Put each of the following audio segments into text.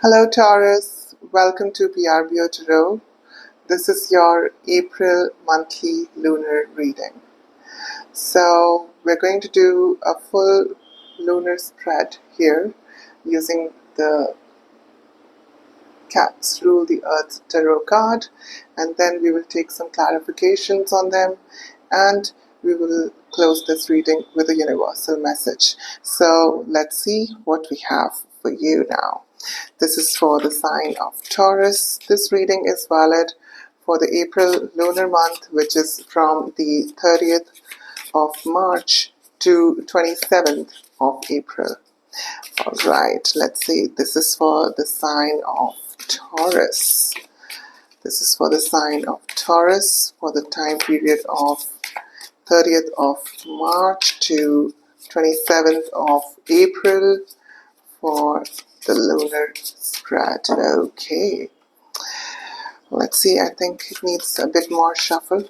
Hello Taurus, welcome to PRBO Tarot. This is your April monthly lunar reading. So we're going to do a full lunar spread here using the Cats Rule the Earth Tarot card, and then we will take some clarifications on them and we will close this reading with a universal message. So let's see what we have for you now. This is for the sign of Taurus. This reading is valid for the April lunar month, which is from the 30th of March to 27th of April. Alright, let's see. This is for the sign of Taurus. This is for the sign of Taurus for the time period of 30th of March to 27th of April for the lunar spread. Okay, let's see. I think it needs a bit more shuffle.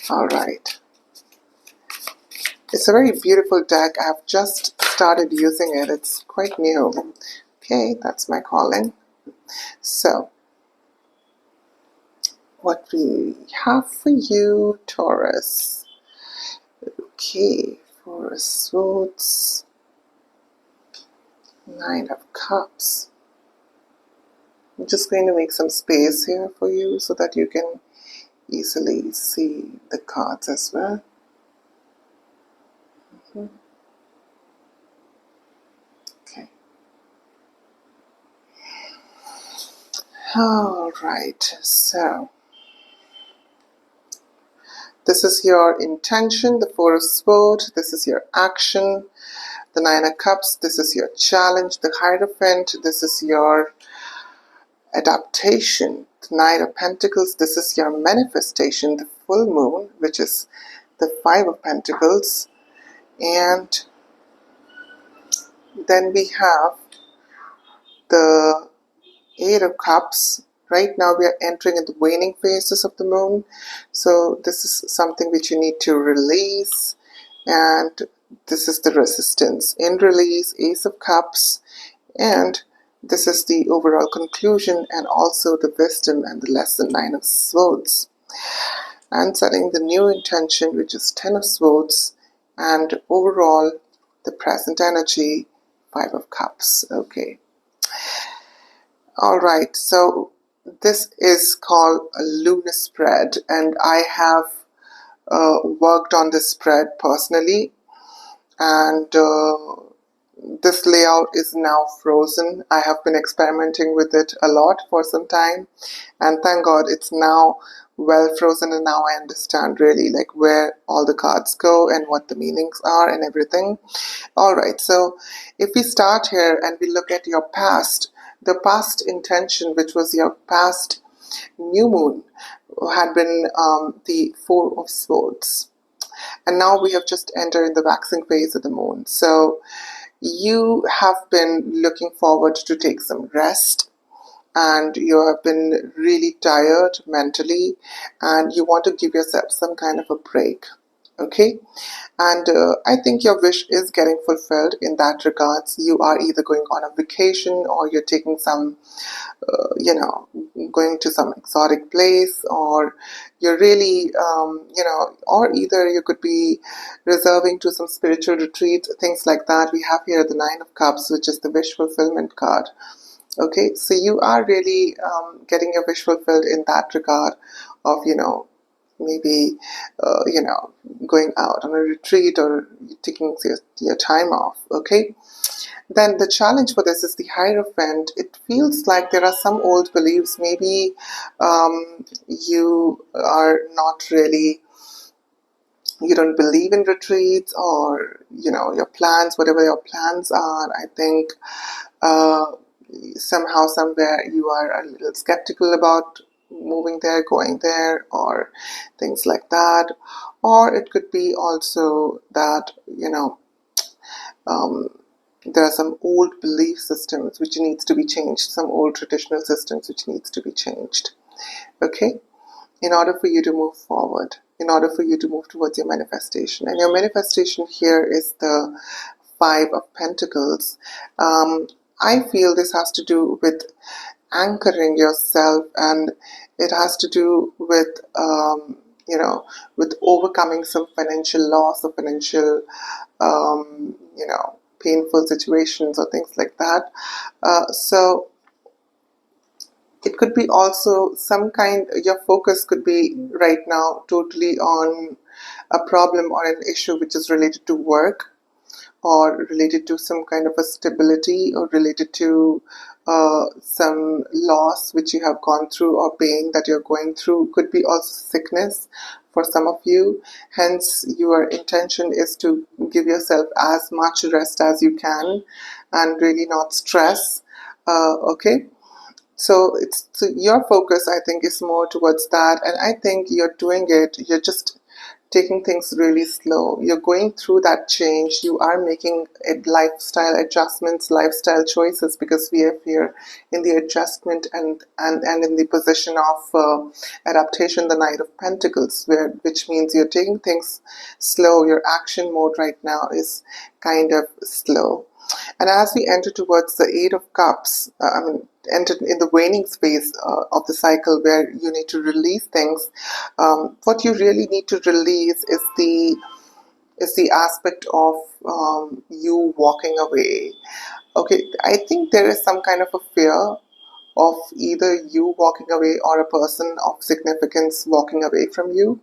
Alright, it's a very beautiful deck. I've just started using it. It's quite new. Okay, that's my calling. So what we have for you, Taurus. Okay, Four of Swords, Nine of Cups. I'm just going to make some space here for you so that you can easily see the cards as well. Okay. Alright, so this is your intention, the Four of Swords. This is your action, the Nine of Cups. This is your challenge, the Hierophant. This is your adaptation, the Knight of Pentacles. This is your manifestation, the full moon, which is the Five of Pentacles. And then we have the Eight of Cups. Right now we are entering in the waning phases of the moon, so this is something which you need to release, and this is the resistance in release, Ace of Cups, and this is the overall conclusion and also the wisdom and the lesson, Nine of Swords. And setting the new intention, which is Ten of Swords, and overall the present energy, Five of Cups. Okay. Alright, so this is called a lunar spread, and I have worked on this spread personally, and this layout is now frozen. I have been experimenting with it a lot for some time, and thank God it's now well frozen, and now I understand really like where all the cards go and what the meanings are and everything. Alright, so if we start here and we look at your past, the past intention, which was your past new moon, had been the Four of Swords. And now we have just entered in the waxing phase of the moon. So you have been looking forward to take some rest, and you have been really tired mentally, and you want to give yourself some kind of a break. Okay, and I think your wish is getting fulfilled in that regards. You are either going on a vacation, or you're taking some going to some exotic place, or you're really or either you could be reserving to some spiritual retreat, things like that. We have here the Nine of Cups, which is the wish fulfillment card. Okay, so you are really getting your wish fulfilled in that regard of maybe going out on a retreat or taking your time off. Okay, then the challenge for this is the Hierophant. It feels like there are some old beliefs. Maybe you are not really, you don't believe in retreats, or your plans, whatever your plans are. I think somehow, somewhere, you are a little skeptical about moving there, going there, or things like that. Or it could be also that there are some old belief systems which needs to be changed, some old traditional systems which needs to be changed. Okay, in order for you to move forward, in order for you to move towards your manifestation. And your manifestation here is the Five of Pentacles. I feel this has to do with anchoring yourself, and it has to do with with overcoming some financial loss or financial painful situations or things like that. So it could be also some kind, your focus could be right now totally on a problem or an issue which is related to work, or related to some kind of a stability, or related to some loss which you have gone through, or pain that you're going through. Could be also sickness for some of you. Hence, your intention is to give yourself as much rest as you can and really not stress. Okay. So your focus, I think, is more towards that, and I think you're doing it. You're just taking things really slow. You're going through that change. You are making lifestyle adjustments, lifestyle choices, because we are here in the adjustment and in the position of adaptation, the Knight of Pentacles, which means you're taking things slow. Your action mode right now is kind of slow. And as we enter towards the Eight of Cups, enter in the waning phase of the cycle, where you need to release things. What you really need to release is the aspect of you walking away. Okay, I think there is some kind of a fear of either you walking away or a person of significance walking away from you.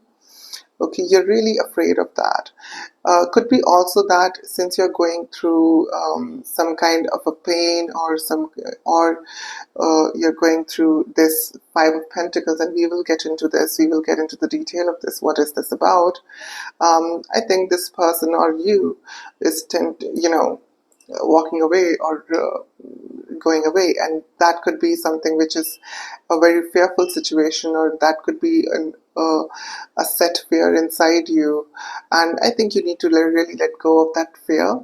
Okay, you're really afraid of that. Could be also that since you're going through some kind of a pain, or you're going through this Five of Pentacles, and we will get into this. We will get into the detail of this. What is this about? I think this person or you is walking away, or going away, and that could be something which is a very fearful situation, or that could be a set fear inside you. And I think you need to really let go of that fear,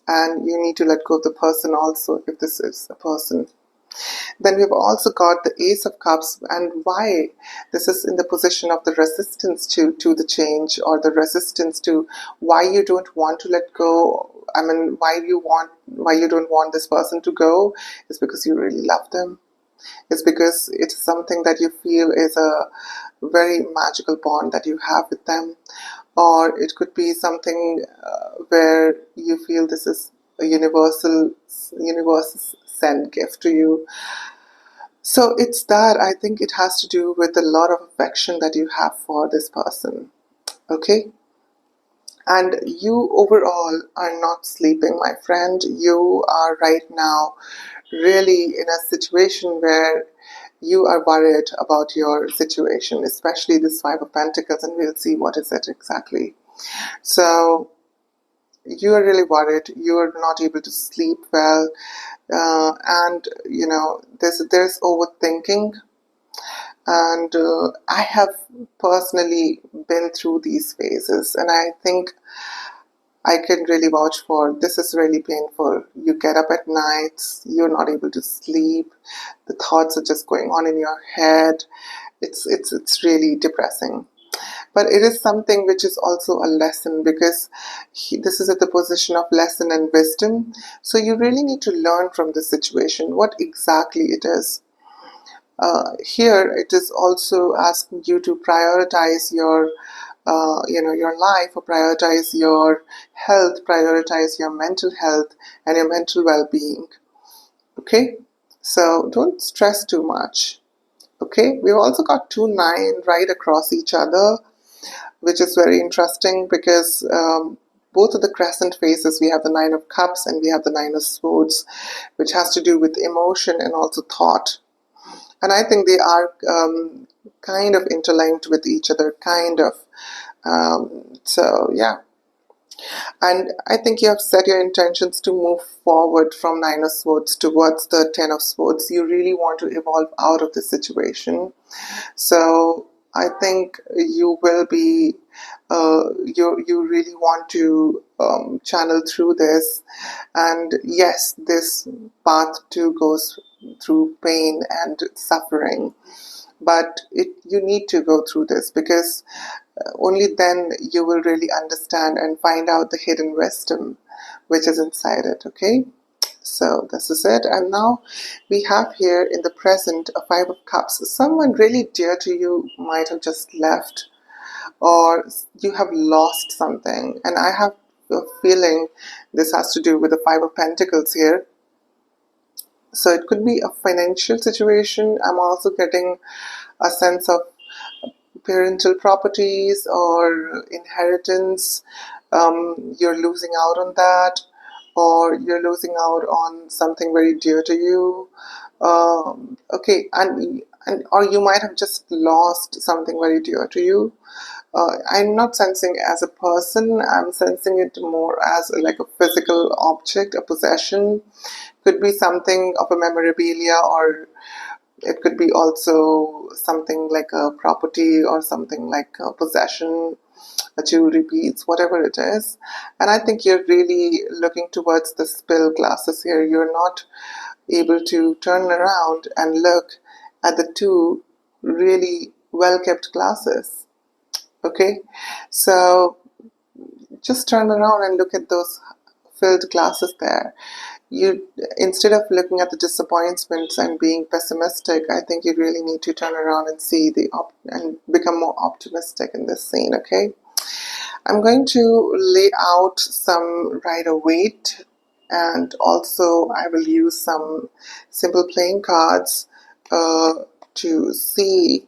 and you need to let go of the person also, if this is a person. Then we've also got the Ace of Cups, and why this is in the position of the resistance to the change, or the resistance to why you don't want to let go. I mean, why you don't want this person to go is because you really love them. It's because it's something that you feel is a very magical bond that you have with them. Or it could be something where you feel this is a universal sent gift to you. So it's that, I think it has to do with a lot of affection that you have for this person. Okay? And you overall are not sleeping, my friend. You are right now really in a situation where you are worried about your situation, especially this Five of Pentacles, and we'll see what is it exactly. So you are really worried. You are not able to sleep well, and there's overthinking. And I have personally been through these phases, and I think I can really vouch for this is really painful. You get up at night, you're not able to sleep, the thoughts are just going on in your head. It's really depressing. But it is something which is also a lesson, because this is at the position of lesson and wisdom. So you really need to learn from this situation what exactly it is. Here it is also asking you to prioritize your life, or prioritize your health, prioritize your mental health and your mental well-being. Okay, so don't stress too much. Okay, we've also got 2 9 right across each other, which is very interesting, because both of the crescent faces, we have the 9 of Cups and we have the 9 of Swords, which has to do with emotion and also thought. And I think they are kind of interlinked with each other, kind of. So yeah. And I think you have set your intentions to move forward from 9 of Swords towards the 10 of Swords. You really want to evolve out of this situation. So I think you will be, you really want to channel through this. And yes, this path too goes through pain and suffering. But you need to go through this, because only then you will really understand and find out the hidden wisdom which is inside it. Okay? So this is it. And now we have here in the present a Five of Cups. Someone really dear to you might have just left, or you have lost something. And I have a feeling this has to do with the Five of Pentacles here. So it could be a financial situation. I'm also getting a sense of parental properties or inheritance. You're losing out on that, or you're losing out on something very dear to you. Okay, and or you might have just lost something very dear to you. I'm not sensing as a person. I'm sensing it more as like a physical object, a possession. Could be something of a memorabilia, or it could be also something like a property or something like a possession, a jewelry piece, whatever it is. And I think you're really looking towards the spill glasses here. You're not able to turn around and look at the two really well kept glasses. Okay, so just turn around and look at those filled glasses there. You, instead of looking at the disappointments and being pessimistic, I think you really need to turn around and see and become more optimistic in this scene. Okay, I'm going to lay out some Rider-Waite, and also I will use some simple playing cards to see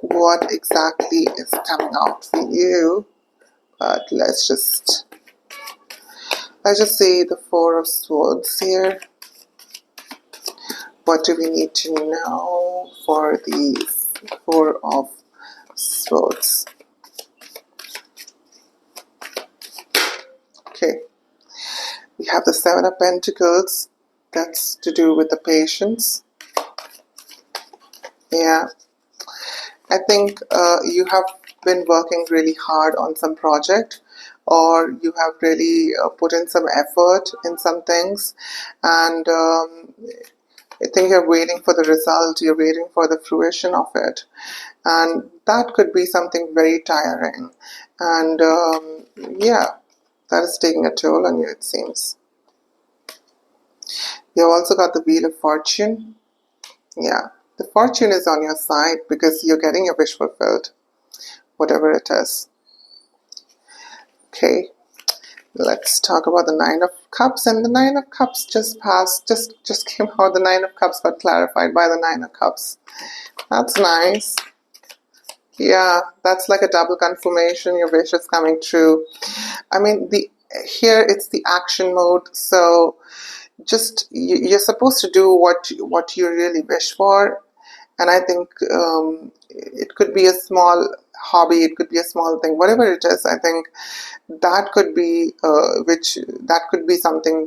what exactly is coming out for you. But let's just say the Four of Swords here. What do we need to know for the Four of Swords? Okay, we have the Seven of Pentacles. That's to do with the patience. Yeah, I think you have been working really hard on some project, or you have really put in some effort in some things, and I think you're waiting for the result, you're waiting for the fruition of it. And that could be something very tiring. And yeah, that is taking a toll on you, it seems. You've also got the Wheel of Fortune. Yeah, the fortune is on your side because you're getting your wish fulfilled, whatever it is. Okay, let's talk about the Nine of Cups. And the Nine of Cups just passed, just came out. The Nine of Cups got clarified by the Nine of Cups. That's nice. Yeah, that's like a double confirmation. Your wish is coming true. I mean, here it's the action mode. So just you're supposed to do what you really wish for. And I think it could be a small hobby, it could be a small thing, whatever it is. I think that could be something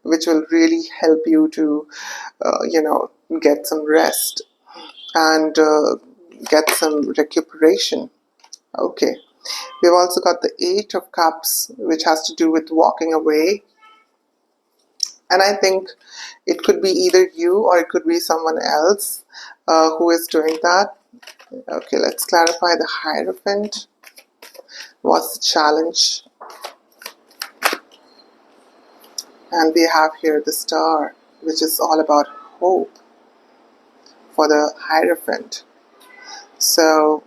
which will really help you to get some rest and get some recuperation. Okay, we've also got the Eight of Cups, which has to do with walking away. And I think it could be either you or it could be someone else who is doing that. Okay, let's clarify the Hierophant. What's the challenge? And we have here the Star, which is all about hope for the Hierophant. So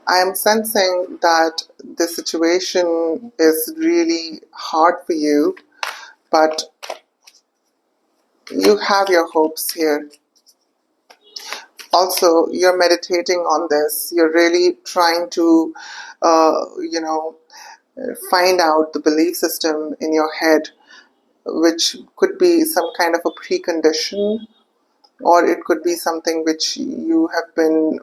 I am sensing that the situation is really hard for you, but you have your hopes here. Also, you're meditating on this. You're really trying to, find out the belief system in your head, which could be some kind of a precondition, or it could be something which you have been,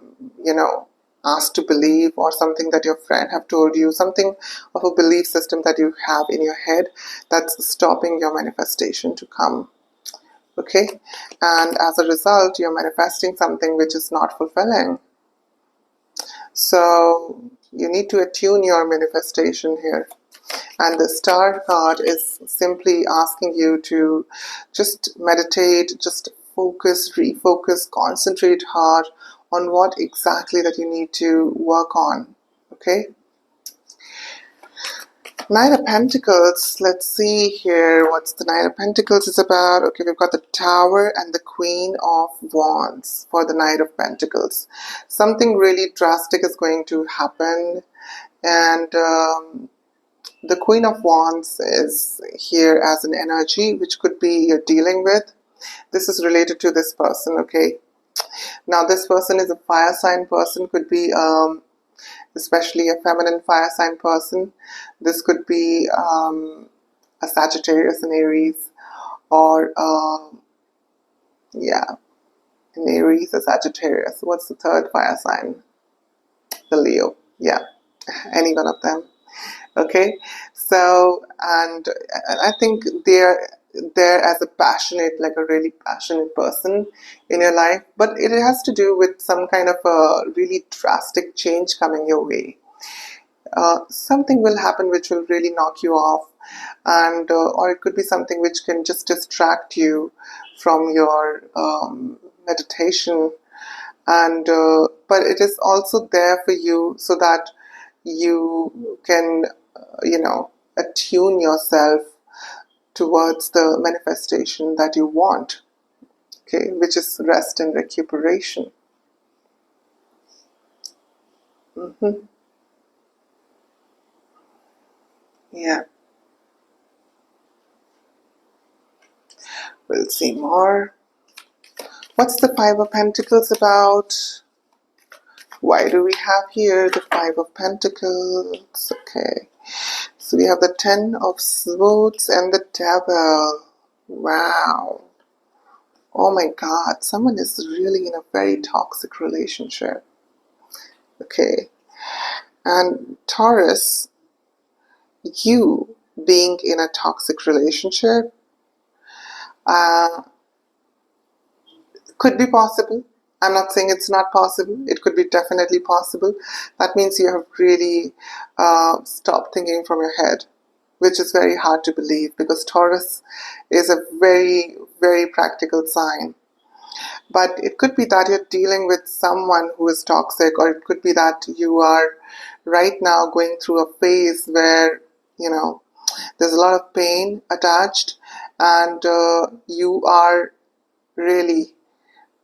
asked to believe, or something that your friend have told you, something of a belief system that you have in your head that's stopping your manifestation to come. Okay, and as a result, you're manifesting something which is not fulfilling. So you need to attune your manifestation here. And the Star card is simply asking you to just meditate, just focus, refocus, concentrate hard on what exactly that you need to work on. Okay? Knight of Pentacles, let's see here what's the Knight of Pentacles is about. Okay, we've got the Tower and the Queen of Wands for the Knight of Pentacles. Something really drastic is going to happen, and the Queen of Wands is here as an energy which could be you're dealing with. This is related to this person, okay? Now this person is a fire sign person, could be especially a feminine fire sign person. This could be a Sagittarius, an Aries, or yeah, an Aries, a Sagittarius. What's the third fire sign? The Leo. Yeah, any one of them. Okay, so and I think they're there as a passionate, like a really passionate person in your life, but it has to do with some kind of a really drastic change coming your way. Something will happen which will really knock you off, and or it could be something which can just distract you from your meditation, and but it is also there for you so that you can attune yourself towards the manifestation that you want, okay, which is rest and recuperation. hmm yeah, we'll see more. What's the Five of Pentacles about? Why do we have here the Five of Pentacles? Okay, so we have the Ten of Swords and the Devil. Wow. Oh my God, someone is really in a very toxic relationship. Okay, and Taurus, you being in a toxic relationship uh, could be possible. I'm not saying it's not possible. It could be definitely possible. That means you have really stopped thinking from your head, which is very hard to believe because Taurus is a very, very practical sign. But it could be that you're dealing with someone who is toxic, or it could be that you are right now going through a phase where, there's a lot of pain attached, and you are really,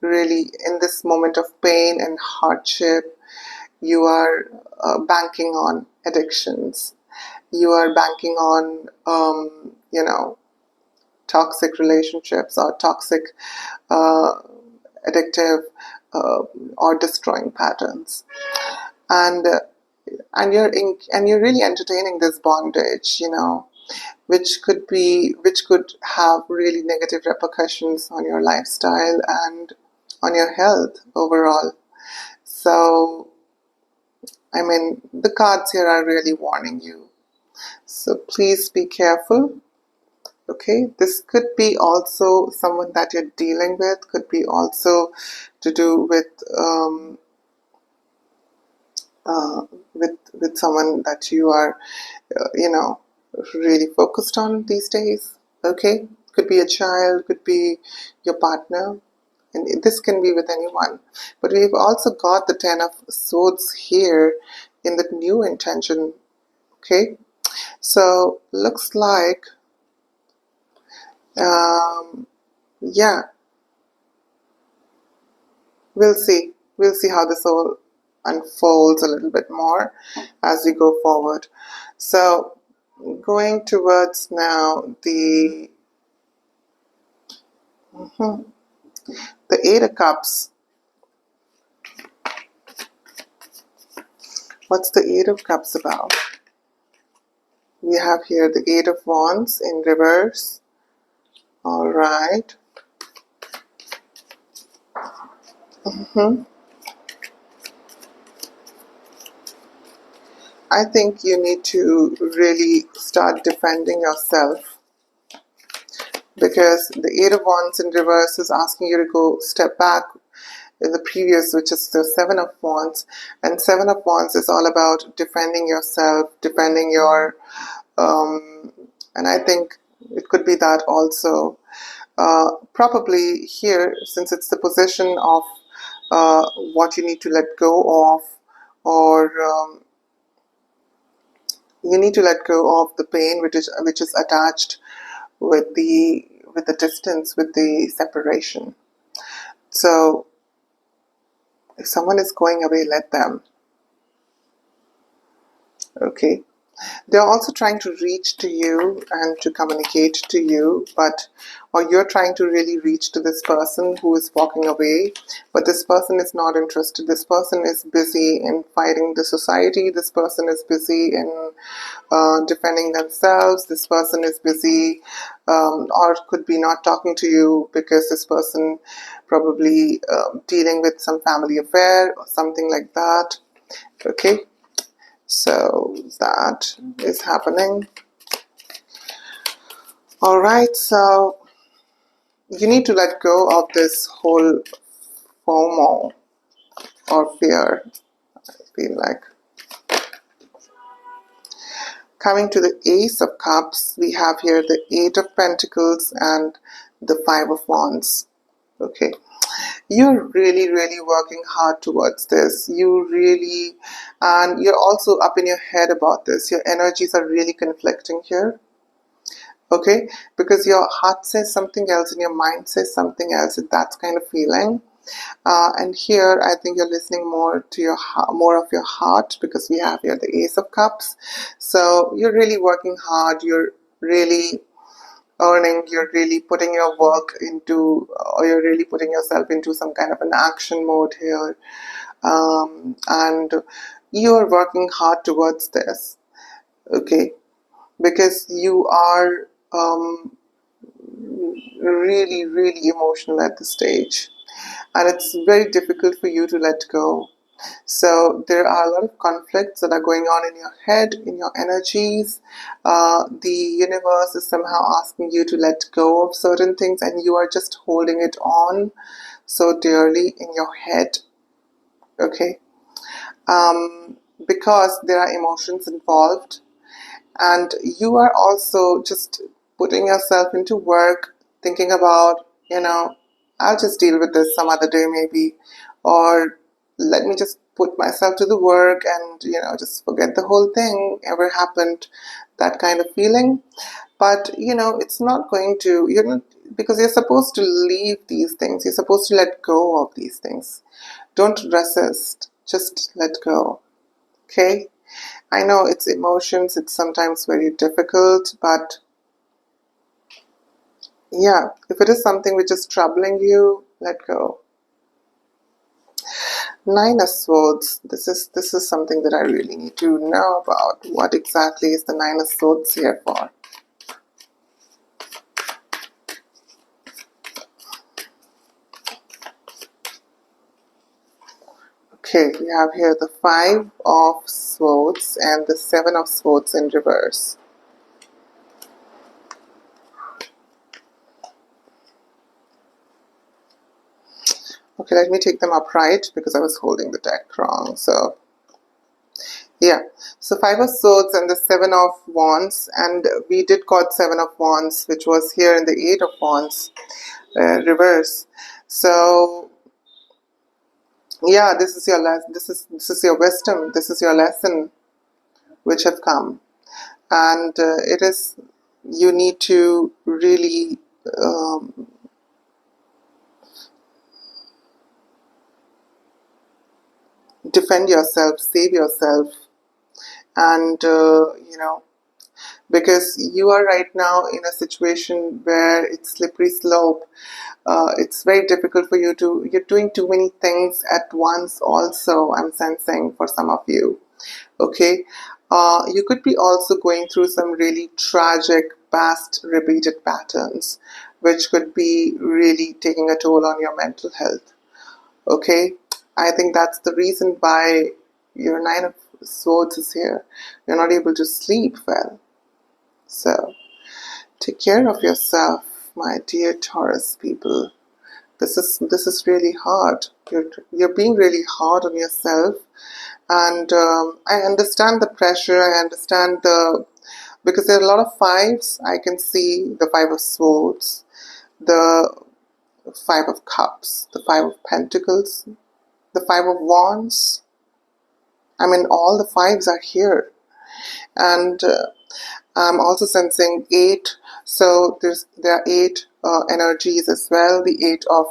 really in this moment of pain and hardship. You are banking on addictions. You are banking on, toxic relationships or toxic, uh, addictive, uh, or destroying patterns, and and you're really entertaining this bondage, which could have really negative repercussions on your lifestyle and on your health overall. So, I mean, the cards here are really warning you. So please be careful. Okay, this could be also someone that you're dealing with, could be also to do uh, with someone that you are, really focused on these days. Okay, could be a child, could be your partner, and this can be with anyone. But we've also got the Ten of Swords here in the new intention. Okay, so looks like, yeah, we'll see. We'll see how this all unfolds a little bit more as we go forward. So, going towards now the Eight of Cups. What's the Eight of Cups about? We have here the Eight of Wands in reverse. All right. I think you need to really start defending yourself, because the Eight of Wands in reverse is asking you to go step back in the previous, which is the Seven of Wands. And Seven of Wands is all about defending yourself, defending your, and I think it could be that also. Probably here, since it's the position of what you need to let go of, or You need to let go of the pain which is attached with the distance, with the separation. So if someone is going away, let them. Okay. They're also trying to reach to you and to communicate to you, or you're trying to really reach to this person who is walking away, but this person is not interested. This person is busy in fighting the society. This person is busy in defending themselves. This person is busy, or could be not talking to you because this person probably dealing with some family affair or something like that. Okay. So that is happening. All right, so you need to let go of this whole FOMO or fear, I feel like. Coming to the Ace of Cups, we have here the Eight of Pentacles and the Five of Wands. Okay, you're really, really working hard towards this. And you're also up in your head about this. Your energies are really conflicting here. Okay, because your heart says something else and your mind says something else. That's kind of feeling. And here, I think you're listening more to more of your heart, because we have here the Ace of Cups. So you're really working hard. You're really earning. You're really putting your work into, or you're really putting yourself into some kind of an action mode here, and you're working hard towards this. Okay, because you are really, really emotional at this stage, and it's very difficult for you to let go. So there are a lot of conflicts that are going on in your head, in your energies. The universe is somehow asking you to let go of certain things, and you are just holding it on so dearly in your head. Okay, because there are emotions involved, and you are also just putting yourself into work, thinking about, I'll just deal with this some other day maybe, or let me just put myself to the work and, just forget the whole thing ever happened, that kind of feeling. But it's not going to, because you're supposed to leave these things, you're supposed to let go of these things. Don't resist, just let go. Okay, I know it's emotions, it's sometimes very difficult, but yeah, if it is something which is troubling you, let go. Nine of Swords. This is something that I really need to know about. What exactly is the Nine of Swords here for? Okay, we have here the Five of Swords and the Seven of Swords in reverse. Okay, let me take them upright because I was holding the deck wrong. So, yeah. So Five of Swords and the Seven of Wands, and we did got Seven of Wands, which was here in the Eight of Wands, reverse. So, yeah, this is your this is your wisdom. This is your lesson, which have come, and it is, you need to really defend yourself, save yourself, and because you are right now in a situation where it's slippery slope. It's very difficult for you you're doing too many things at once also, I'm sensing, for some of you. Okay, you could be also going through some really tragic past repeated patterns, which could be really taking a toll on your mental health. Okay, I think that's the reason why your Nine of Swords is here. You're not able to sleep well. So take care of yourself, my dear Taurus people. This is really hard. You're being really hard on yourself, and I understand the pressure. I understand because there are a lot of fives. I can see the Five of Swords, the Five of Cups, the Five of Pentacles, the Five of Wands. I mean, all the fives are here. And I'm also sensing 8. So there are 8 energies as well. The 8 of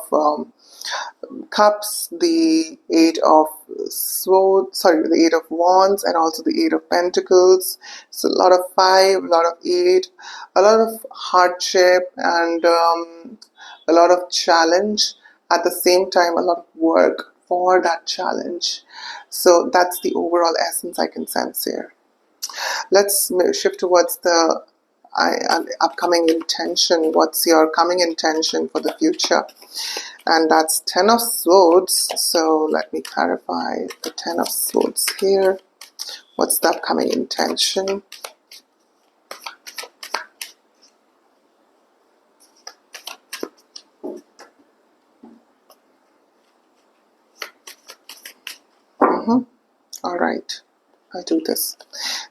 cups, the 8 of swords, sorry, the 8 of wands, and also the 8 of pentacles. So a lot of 5, a lot of 8, a lot of hardship, and a lot of challenge. At the same time, a lot of work for that challenge. So that's the overall essence I can sense here. Let's shift towards the upcoming intention. What's your coming intention for the future? And that's 10 of swords. So let me clarify the 10 of swords here. What's the upcoming intention? All right, I'll do this.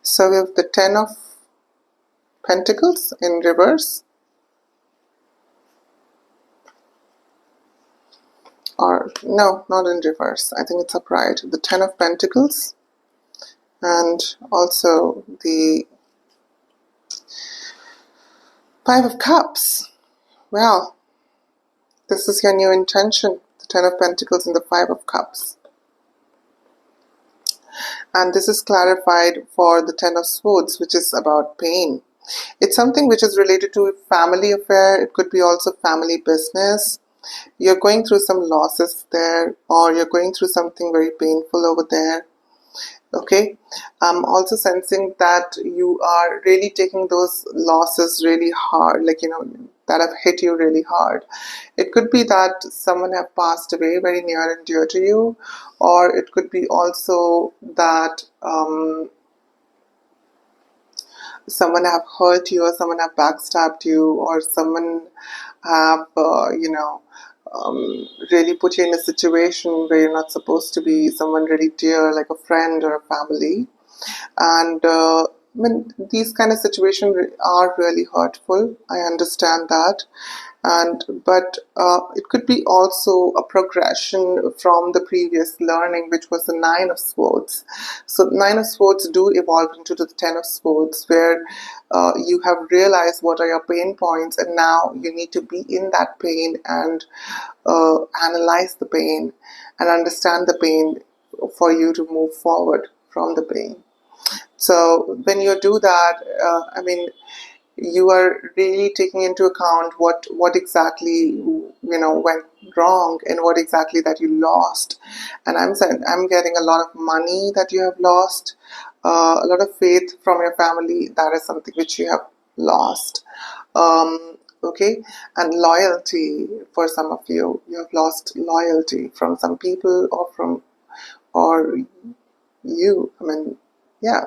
So we have the 10 of pentacles in reverse, or no, not in reverse. I think it's upright. The 10 of pentacles, and also the 5 of cups. Well, this is your new intention. The 10 of pentacles and the 5 of cups. And this is clarified for the 10 of swords, which is about pain. It's something which is related to a family affair. It could be also family business. You're going through some losses there, or you're going through something very painful over there. Okay, I'm also sensing that you are really taking those losses really hard, like, that have hit you really hard. It could be that someone have passed away very near and dear to you, or it could be also that someone have hurt you, or someone have backstabbed you, or someone have really put you in a situation where you're not supposed to be, someone really dear, like a friend or a family. And these kind of situations are really hurtful. I understand that. But it could be also a progression from the previous learning, which was the 9 of swords. So 9 of swords do evolve into the 10 of swords, where you have realized what are your pain points, and now you need to be in that pain and analyze the pain and understand the pain for you to move forward from the pain. So when you do that, you are really taking into account what exactly went wrong, and what exactly that you lost. And I'm getting a lot of money that you have lost, a lot of faith from your family. That is something which you have lost. Okay, and loyalty, for some of you have lost loyalty from some people, or you. Yeah,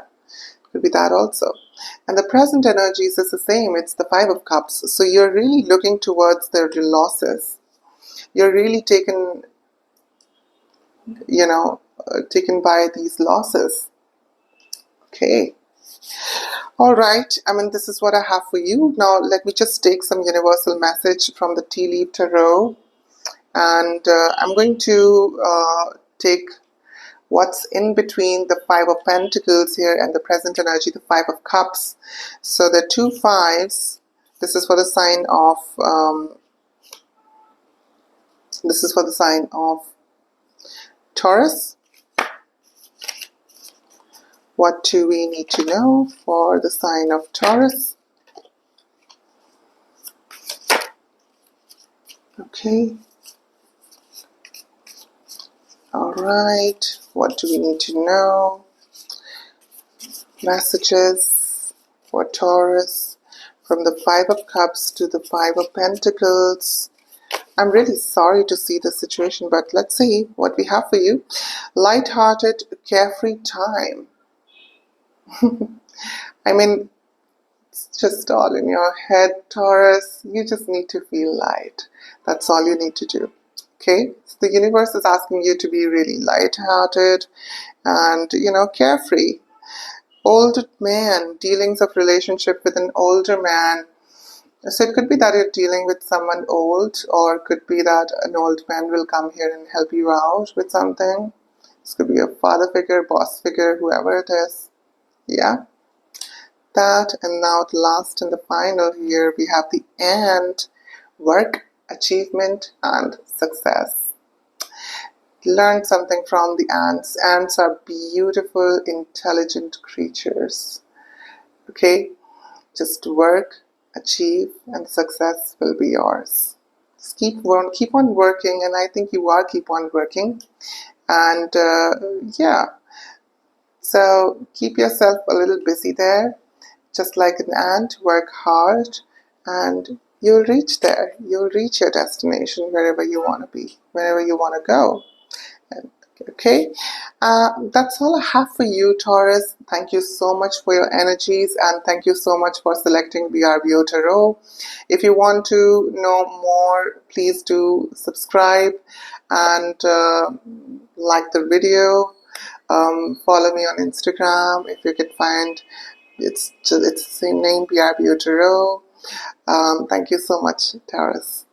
could be that also. And the present energies is the same. It's the 5 of cups. So you're really looking towards the losses. You're really taken by these losses. Okay. All right. This is what I have for you. Now, let me just take some universal message from the Tea Leaf Tarot. And I'm going to take what's in between the 5 of Pentacles here and the present energy, the 5 of Cups. So the 2 5s. This is for the sign of Taurus. What do we need to know for the sign of Taurus? Okay. All right. What do we need to know? Messages for Taurus from the 5 of Cups to the 5 of Pentacles. I'm really sorry to see the situation, but let's see what we have for you. Light-hearted, carefree time. It's just all in your head, Taurus. You just need to feel light. That's all you need to do. Okay? So the universe is asking you to be really light-hearted and, carefree. Old man, dealings of relationship with an older man. So it could be that you're dealing with someone old, or it could be that an old man will come here and help you out with something. This could be a father figure, boss figure, whoever it is. Yeah. that. And now the last and the final here, we have the and: work, achievement, and success. Learn something from the ants. Ants are beautiful, intelligent creatures. Okay, just work, achieve, and success will be yours. Just keep on working, and I think you are keep on working. And yeah, so keep yourself a little busy there, just like an ant. Work hard, and you'll reach there. You'll reach your destination wherever you want to be, wherever you want to go. Okay, that's all I have for you, Taurus. Thank you so much for your energies, and thank you so much for selecting BRBO Tarot. If you want to know more, please do subscribe and like the video. Follow me on Instagram if you can find it's the same name, BRBO Tarot. Thank you so much, Taurus.